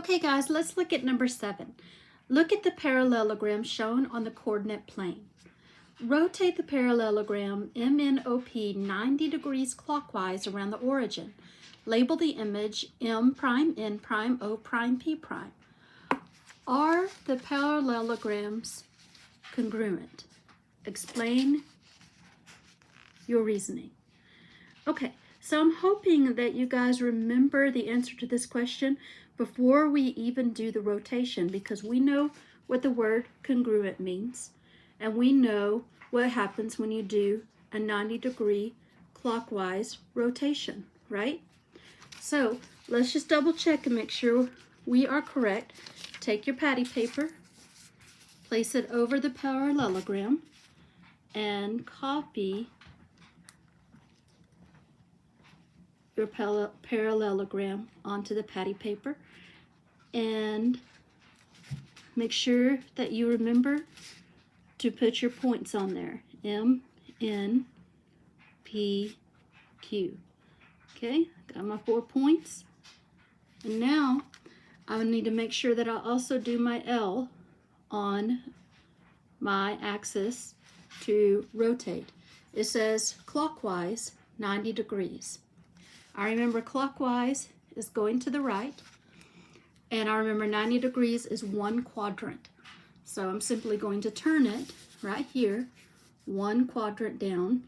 Okay guys, let's look at number 7. Look at the parallelogram shown on the coordinate plane. Rotate the parallelogram MNOP 90 degrees clockwise around the origin. Label the image M', N', O', P'. Are the parallelograms congruent? Explain your reasoning. Okay, so I'm hoping that you guys remember the answer to this question before we even do the rotation, because we know what the word congruent means, and we know what happens when you do a 90-degree clockwise rotation, right? So let's just double check and make sure we are correct. Take your patty paper, place it over the parallelogram, and copy your parallelogram onto the patty paper, and make sure that you remember to put your points on there. M, N, P, Q. Okay, got my 4 points. And now I need to make sure that I also do my L on my axis to rotate. It says clockwise 90 degrees. I remember clockwise is going to the right, and I remember 90 degrees is 1 quadrant. So I'm simply going to turn it right here, 1 quadrant down,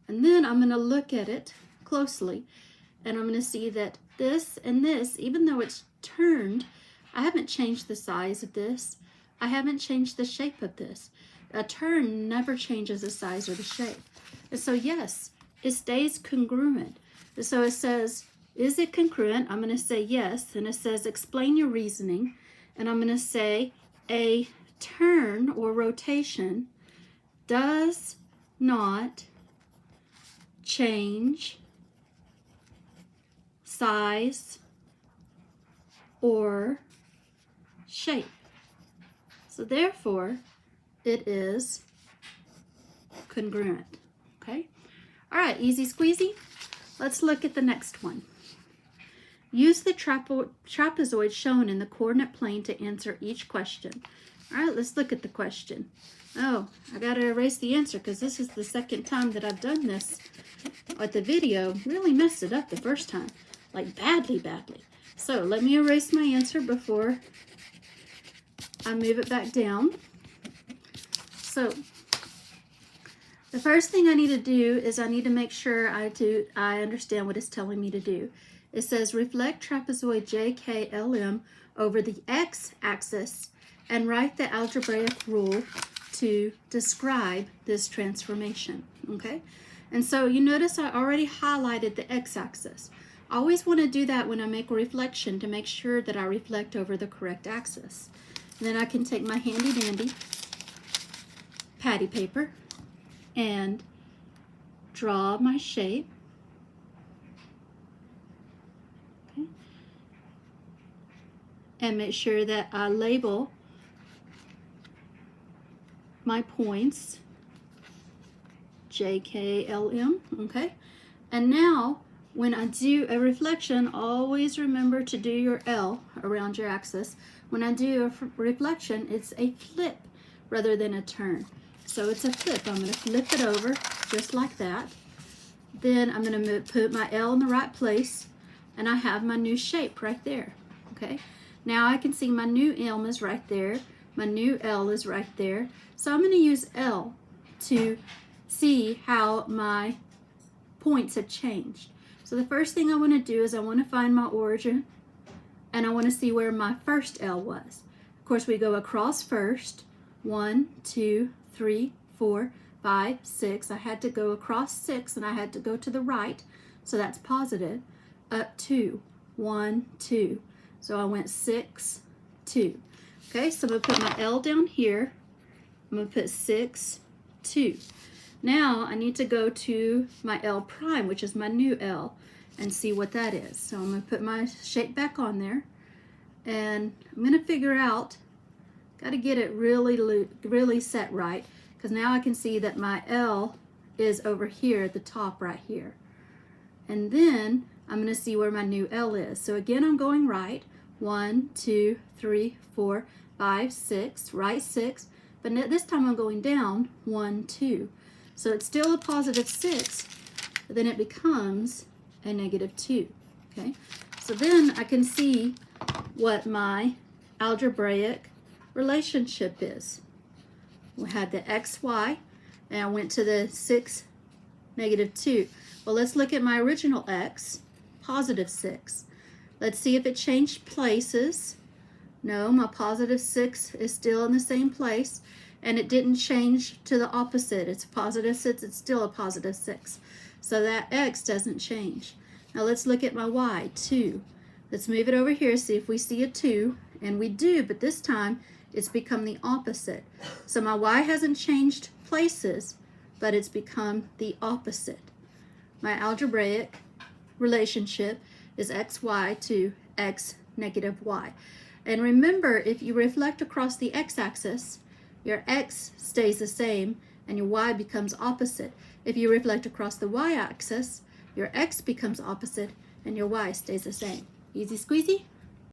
and then I'm going to look at it closely, and I'm going to see that this and this, even though it's turned, I haven't changed the size of this. I haven't changed the shape of this. A turn never changes the size or the shape. And so yes, it stays congruent. So it says, is it congruent? I'm going to say yes. And it says, explain your reasoning. And I'm going to say, a turn or rotation does not change size or shape. So therefore, it is congruent. Okay? All right, easy squeezy. Let's look at the next one. Use the trapezoid shown in the coordinate plane to answer each question. All right, let's look at the question. Oh, I gotta erase the answer because this is the second time that I've done this at the video. Really messed it up the first time, like badly. So let me erase my answer before I move it back down. So the first thing I need to do is I need to make sure I understand what it's telling me to do. It says reflect trapezoid JKLM over the x-axis and write the algebraic rule to describe this transformation, okay? And so you notice I already highlighted the x-axis. I always want to do that when I make a reflection to make sure that I reflect over the correct axis. And then I can take my handy dandy patty paper and draw my shape. Okay. And make sure that I label my points JKLM, okay? And now when I do a reflection, always remember to do your L around your axis. When I do a reflection, it's a flip rather than a turn. So it's a flip. I'm going to flip it over just like that. Then I'm going to put my L in the right place, and I have my new shape right there. Okay. Now I can see my new M is right there. My new L is right there. So I'm going to use L to see how my points have changed. So the first thing I want to do is I want to find my origin, and I want to see where my first L was. Of course, we go across first. 1, 2, 3, 4, 5, 6. I had to go across 6, and I had to go to the right, so that's positive. Up 2, 1, 2. So I went 6, 2. Okay, so I'm going to put my L down here. I'm going to put 6, 2. Now I need to go to my L prime, which is my new L, and see what that is. So I'm going to put my shape back on there, and I'm going to figure out, got to get it really set right, because now I can see that my L is over here at the top right here. And then I'm going to see where my new L is. So again, I'm going right. 1, 2, 3, 4, 5, 6, right 6, but this time I'm going down 1, 2. So it's still a positive 6, but then it becomes a negative 2. Okay, so then I can see what my algebraic relationship is. We had the xy, and I went to the 6, negative 2. Well, let's look at my original x, positive 6. Let's see if it changed places. No, my positive 6 is still in the same place, and it didn't change to the opposite. It's positive 6, it's still a positive 6. So that x doesn't change. Now let's look at my y, 2. Let's move it over here, see if we see a 2, and we do, but this time it's become the opposite. So my y hasn't changed places, but it's become the opposite. My algebraic relationship is xy to x negative y. And remember, if you reflect across the x-axis, your x stays the same and your y becomes opposite. If you reflect across the y-axis, your x becomes opposite and your y stays the same. Easy squeezy?